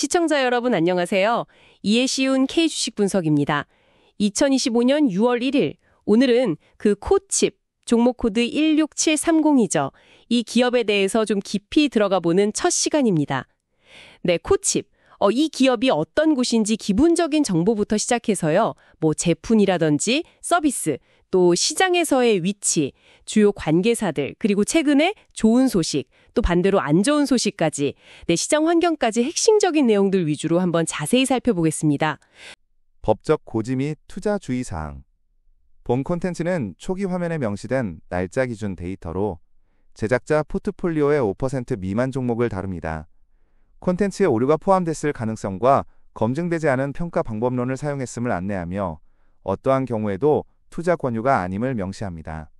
시청자 여러분 안녕하세요. 이해 쉬운 K주식 분석입니다. 2025년 6월 1일, 오늘은 그 코칩, 종목 코드 16730이죠. 이 기업에 대해서 좀 깊이 들어가 보는 첫 시간입니다. 네, 코칩. 이 기업이 어떤 곳인지 기본적인 정보부터 시작해서요. 뭐 제품이라든지 서비스, 또 시장에서의 위치, 주요 관계사들, 그리고 최근에 좋은 소식, 또 반대로 안 좋은 소식까지, 시장 환경까지 핵심적인 내용들 위주로 한번 자세히 살펴보겠습니다. 법적 고지 및 투자 주의사항. 본 콘텐츠는 초기 화면에 명시된 날짜 기준 데이터로 제작자 포트폴리오의 5% 미만 종목을 다룹니다. 콘텐츠에 오류가 포함됐을 가능성과 검증되지 않은 평가 방법론을 사용했음을 안내하며 어떠한 경우에도 투자 권유가 아님을 명시합니다.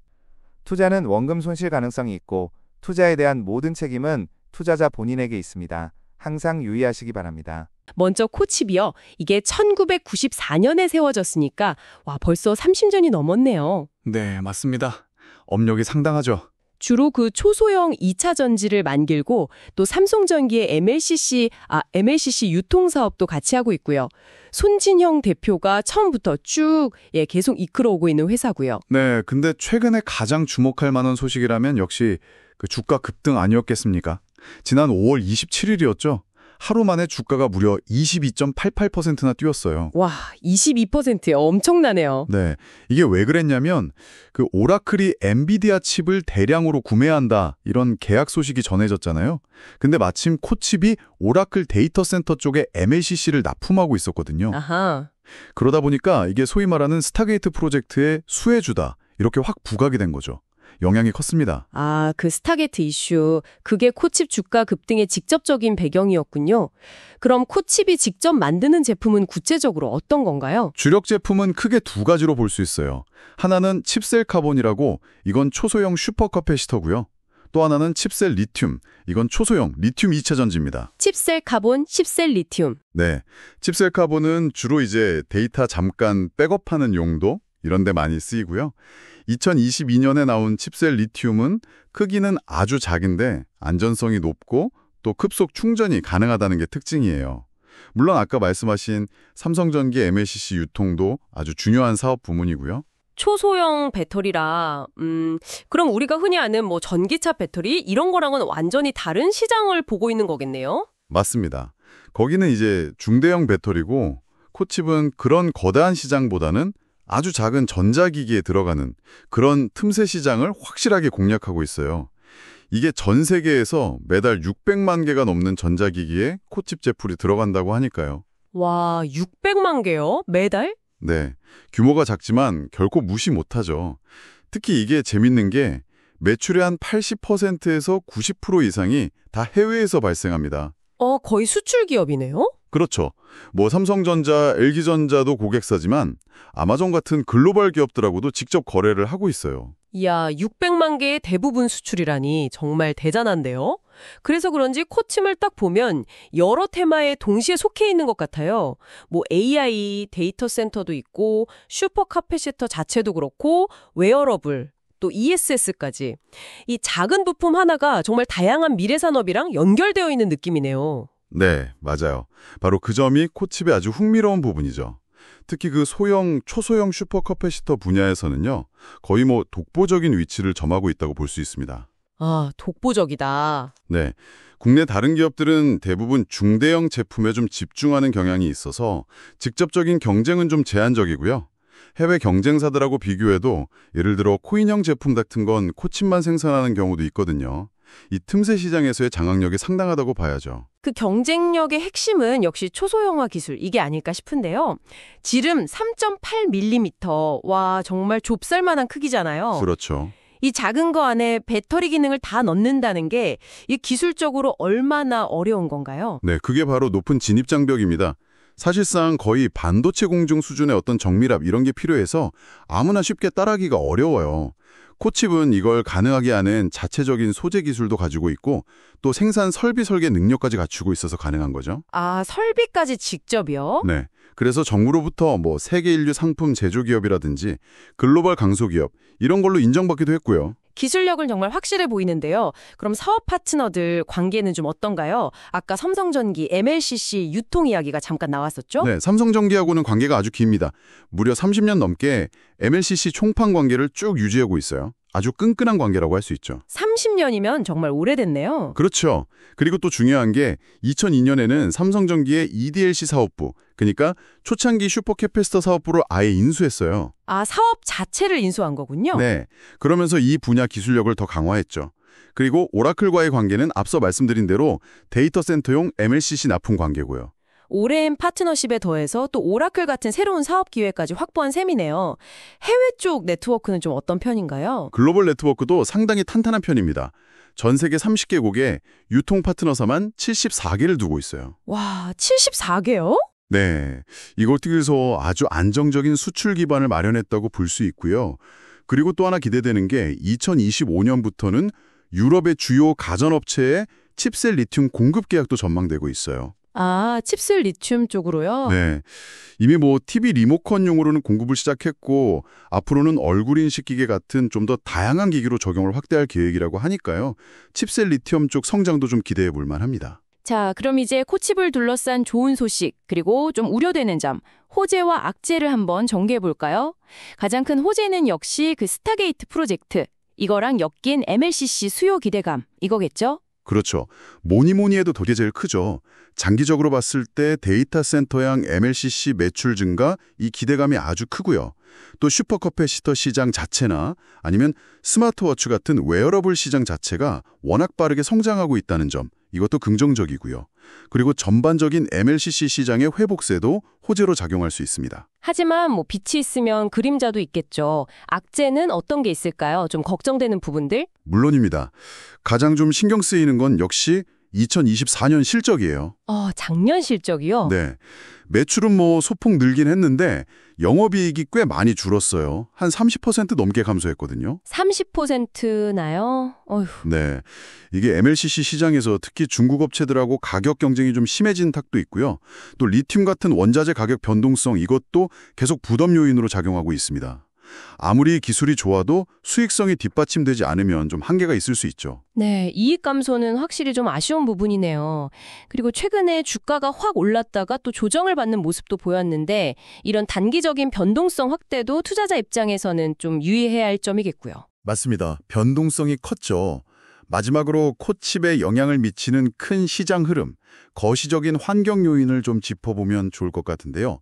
투자는 원금 손실 가능성이 있고 투자에 대한 모든 책임은 투자자 본인에게 있습니다. 항상 유의하시기 바랍니다. 먼저 코칩이요. 이게 1994년에 세워졌으니까 벌써 30년이 넘었네요. 네, 맞습니다. 업력이 상당하죠. 주로 그 초소형 2차 전지를 만들고 또 삼성전기의 MLCC 유통 사업도 같이 하고 있고요. 손진형 대표가 처음부터 쭉 계속 이끌어오고 있는 회사고요. 네, 근데 최근에 가장 주목할 만한 소식이라면 역시 그 주가 급등 아니었겠습니까? 지난 5월 27일이었죠. 하루 만에 주가가 무려 22.88%나 뛰었어요. 와, 22%요. 엄청나네요. 네, 이게 왜 그랬냐면 그 오라클이 엔비디아 칩을 대량으로 구매한다 이런 계약 소식이 전해졌잖아요. 근데 마침 코칩이 오라클 데이터 센터 쪽에 MLCC를 납품하고 있었거든요. 아하. 그러다 보니까 이게 소위 말하는 스타게이트 프로젝트의 수혜주다 이렇게 확 부각이 된 거죠. 영향이 컸습니다. 아, 그 스타게이트 이슈, 그게 코칩 주가 급등의 직접적인 배경이었군요. 그럼 코칩이 직접 만드는 제품은 구체적으로 어떤 건가요? 주력 제품은 크게 두 가지로 볼 수 있어요. 하나는 칩셀 카본이라고 이건 초소형 슈퍼커패시터고요. 또 하나는 칩셀 리튬, 이건 초소형 리튬 2차 전지입니다. 칩셀 카본, 칩셀 리튬. 네, 칩셀 카본은 주로 이제 데이터 잠깐 백업하는 용도 이런 데 많이 쓰이고요. 2022년에 나온 칩셀 리튬은 크기는 아주 작은데 안전성이 높고 또 급속 충전이 가능하다는 게 특징이에요. 물론 아까 말씀하신 삼성전기 MLCC 유통도 아주 중요한 사업 부문이고요. 초소형 배터리라, 그럼 우리가 흔히 아는 뭐 전기차 배터리 이런 거랑은 완전히 다른 시장을 보고 있는 거겠네요? 맞습니다. 거기는 이제 중대형 배터리고 코칩은 그런 거대한 시장보다는 아주 작은 전자기기에 들어가는 그런 틈새 시장을 확실하게 공략하고 있어요. 이게 전 세계에서 매달 600만 개가 넘는 전자기기에 코칩 제품이 들어간다고 하니까요. 와, 600만 개요? 매달? 네, 규모가 작지만 결코 무시 못하죠. 특히 이게 재밌는 게 매출의 한 80%에서 90% 이상이 다 해외에서 발생합니다. 거의 수출 기업이네요? 그렇죠. 뭐 삼성전자, LG전자도 고객사지만 아마존 같은 글로벌 기업들하고도 직접 거래를 하고 있어요. 이야, 600만 개의 대부분 수출이라니 정말 대단한데요? 그래서 그런지 코칩을 딱 보면 여러 테마에 동시에 속해 있는 것 같아요. 뭐 AI, 데이터 센터도 있고 슈퍼카패시터 자체도 그렇고 웨어러블, 또 ESS까지. 이 작은 부품 하나가 정말 다양한 미래 산업이랑 연결되어 있는 느낌이네요. 네, 맞아요. 바로 그 점이 코칩의 아주 흥미로운 부분이죠. 특히 그 소형, 초소형 슈퍼커패시터 분야에서는요. 거의 뭐 독보적인 위치를 점하고 있다고 볼 수 있습니다. 아, 독보적이다. 네, 국내 다른 기업들은 대부분 중대형 제품에 좀 집중하는 경향이 있어서 직접적인 경쟁은 좀 제한적이고요. 해외 경쟁사들하고 비교해도 예를 들어 코인형 제품 같은 건 코칩만 생산하는 경우도 있거든요. 이 틈새 시장에서의 장악력이 상당하다고 봐야죠. 그 경쟁력의 핵심은 역시 초소형화 기술, 이게 아닐까 싶은데요. 지름 3.8mm, 와, 정말 좁쌀만한 크기잖아요. 그렇죠. 이 작은 거 안에 배터리 기능을 다 넣는다는 게 이 기술적으로 얼마나 어려운 건가요? 네, 그게 바로 높은 진입장벽입니다. 사실상 거의 반도체 공정 수준의 어떤 정밀합 이런 게 필요해서 아무나 쉽게 따라하기가 어려워요. 코칩은 이걸 가능하게 하는 자체적인 소재 기술도 가지고 있고 또 생산 설비 설계 능력까지 갖추고 있어서 가능한 거죠. 아, 설비까지 직접이요? 네. 그래서 정부로부터 뭐 세계 인류 상품 제조기업이라든지 글로벌 강소기업 이런 걸로 인정받기도 했고요. 기술력은 정말 확실해 보이는데요. 그럼 사업 파트너들 관계는 좀 어떤가요? 아까 삼성전기, MLCC 유통 이야기가 잠깐 나왔었죠? 네, 삼성전기하고는 관계가 아주 깁니다. 무려 30년 넘게 MLCC 총판 관계를 쭉 유지하고 있어요. 아주 끈끈한 관계라고 할 수 있죠. 30년이면 정말 오래됐네요. 그렇죠. 그리고 또 중요한 게 2002년에는 삼성전기의 EDLC 사업부, 그러니까 초창기 슈퍼캐패시터 사업부를 아예 인수했어요. 아, 사업 자체를 인수한 거군요. 네. 그러면서 이 분야 기술력을 더 강화했죠. 그리고 오라클과의 관계는 앞서 말씀드린 대로 데이터 센터용 MLCC 납품 관계고요. 오랜 파트너십에 더해서 또 오라클 같은 새로운 사업 기회까지 확보한 셈이네요. 해외 쪽 네트워크는 좀 어떤 편인가요? 글로벌 네트워크도 상당히 탄탄한 편입니다. 전 세계 30개국에 유통 파트너사만 74개를 두고 있어요. 와, 74개요? 네, 이걸 통해서 아주 안정적인 수출 기반을 마련했다고 볼 수 있고요. 그리고 또 하나 기대되는 게 2025년부터는 유럽의 주요 가전업체의 칩셋 리튬 공급 계약도 전망되고 있어요. 아, 칩셋 리튬 쪽으로요? 네, 이미 TV 리모컨용으로는 공급을 시작했고 앞으로는 얼굴 인식 기계 같은 좀 더 다양한 기기로 적용을 확대할 계획이라고 하니까요. 칩셋 리튬 쪽 성장도 좀 기대해 볼 만합니다. 자, 그럼 이제 코칩을 둘러싼 좋은 소식, 그리고 좀 우려되는 점, 호재와 악재를 한번 정리해 볼까요? 가장 큰 호재는 역시 그 스타게이트 프로젝트, 이거랑 엮인 MLCC 수요 기대감, 이거겠죠? 그렇죠. 뭐니 해도 그게 제일 크죠. 장기적으로 봤을 때 데이터 센터양 MLCC 매출 증가, 이 기대감이 아주 크고요. 또 슈퍼커패시터 시장 자체나 아니면 스마트워치 같은 웨어러블 시장 자체가 워낙 빠르게 성장하고 있다는 점, 이것도 긍정적이고요. 그리고 전반적인 MLCC 시장의 회복세도 호재로 작용할 수 있습니다. 하지만 빛이 있으면 그림자도 있겠죠. 악재는 어떤 게 있을까요? 좀 걱정되는 부분들? 물론입니다. 가장 좀 신경 쓰이는 건 역시 2024년 실적이에요. 작년 실적이요? 네. 매출은 소폭 늘긴 했는데 영업이익이 꽤 많이 줄었어요. 한 30% 넘게 감소했거든요. 30%나요? 어휴. 네. 이게 MLCC 시장에서 특히 중국 업체들하고 가격 경쟁이 좀 심해진 탁도 있고요. 또 리튬 같은 원자재 가격 변동성, 이것도 계속 부담 요인으로 작용하고 있습니다. 아무리 기술이 좋아도 수익성이 뒷받침되지 않으면 좀 한계가 있을 수 있죠. 네, 이익 감소는 확실히 좀 아쉬운 부분이네요. 그리고 최근에 주가가 확 올랐다가 또 조정을 받는 모습도 보였는데 이런 단기적인 변동성 확대도 투자자 입장에서는 좀 유의해야 할 점이겠고요. 맞습니다. 변동성이 컸죠. 마지막으로 코칩에 영향을 미치는 큰 시장 흐름, 거시적인 환경 요인을 좀 짚어보면 좋을 것 같은데요.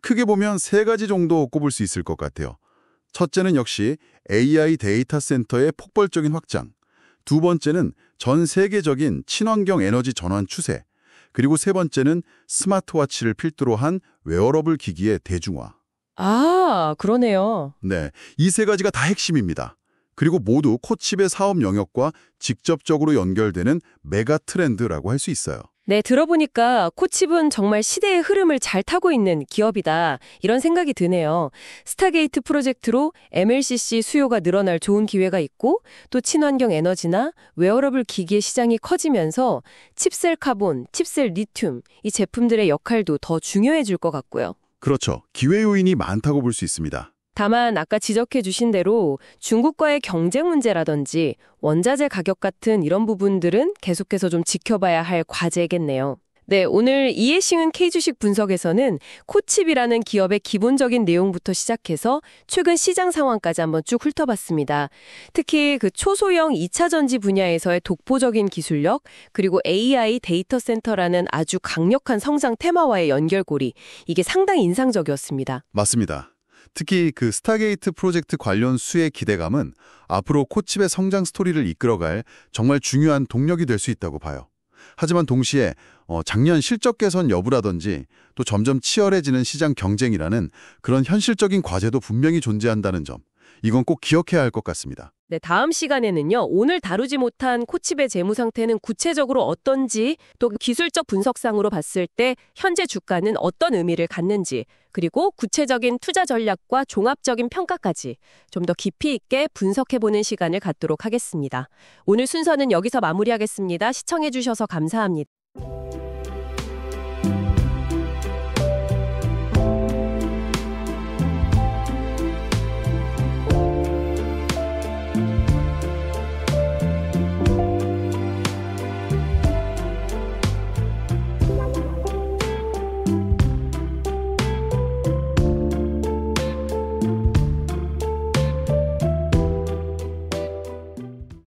크게 보면 세 가지 정도 꼽을 수 있을 것 같아요. 첫째는 역시 AI 데이터 센터의 폭발적인 확장, 두 번째는 전 세계적인 친환경 에너지 전환 추세, 그리고 세 번째는 스마트워치를 필두로 한 웨어러블 기기의 대중화. 아, 그러네요. 네, 이 세 가지가 다 핵심입니다. 그리고 모두 코칩의 사업 영역과 직접적으로 연결되는 메가 트렌드라고 할 수 있어요. 네, 들어보니까 코칩은 정말 시대의 흐름을 잘 타고 있는 기업이다. 이런 생각이 드네요. 스타게이트 프로젝트로 MLCC 수요가 늘어날 좋은 기회가 있고 또 친환경 에너지나 웨어러블 기기의 시장이 커지면서 칩셀 카본, 칩셀 리튬 이 제품들의 역할도 더 중요해질 것 같고요. 그렇죠. 기회 요인이 많다고 볼 수 있습니다. 다만 아까 지적해 주신 대로 중국과의 경쟁 문제라든지 원자재 가격 같은 이런 부분들은 계속해서 좀 지켜봐야 할 과제겠네요. 네, 오늘 이해싱은 K주식 분석에서는 코칩이라는 기업의 기본적인 내용부터 시작해서 최근 시장 상황까지 한번 쭉 훑어봤습니다. 특히 그 초소형 2차 전지 분야에서의 독보적인 기술력, 그리고 AI 데이터 센터라는 아주 강력한 성장 테마와의 연결고리, 이게 상당히 인상적이었습니다. 맞습니다. 특히 그 스타게이트 프로젝트 관련 수의 기대감은 앞으로 코칩의 성장 스토리를 이끌어갈 정말 중요한 동력이 될 수 있다고 봐요. 하지만 동시에 작년 실적 개선 여부라든지 또 점점 치열해지는 시장 경쟁이라는 그런 현실적인 과제도 분명히 존재한다는 점, 이건 꼭 기억해야 할 것 같습니다. 네, 다음 시간에는요. 오늘 다루지 못한 코칩의 재무 상태는 구체적으로 어떤지, 또 기술적 분석상으로 봤을 때 현재 주가는 어떤 의미를 갖는지, 그리고 구체적인 투자 전략과 종합적인 평가까지 좀 더 깊이 있게 분석해보는 시간을 갖도록 하겠습니다. 오늘 순서는 여기서 마무리하겠습니다. 시청해주셔서 감사합니다.